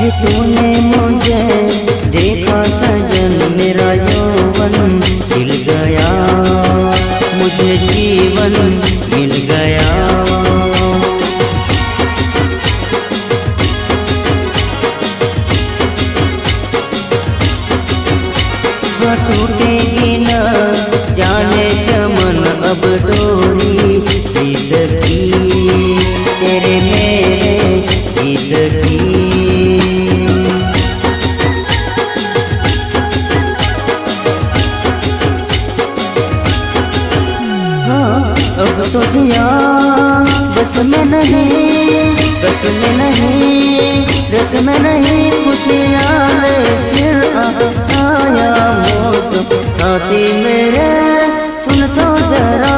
हे तूने मुझे देखा सजन, मेरा यौवन खिल गया, मुझे जीवन मिल गया। टूटेगी न जाने चमन अब डोरी गीत की, तेरे मेरे गीत की। हाँ अब तो जिया बस में नहीं, बस में नहीं, बस में नहीं, खुशियाँ फिर आया मौसम। साथी मेरे सुन तो जरा,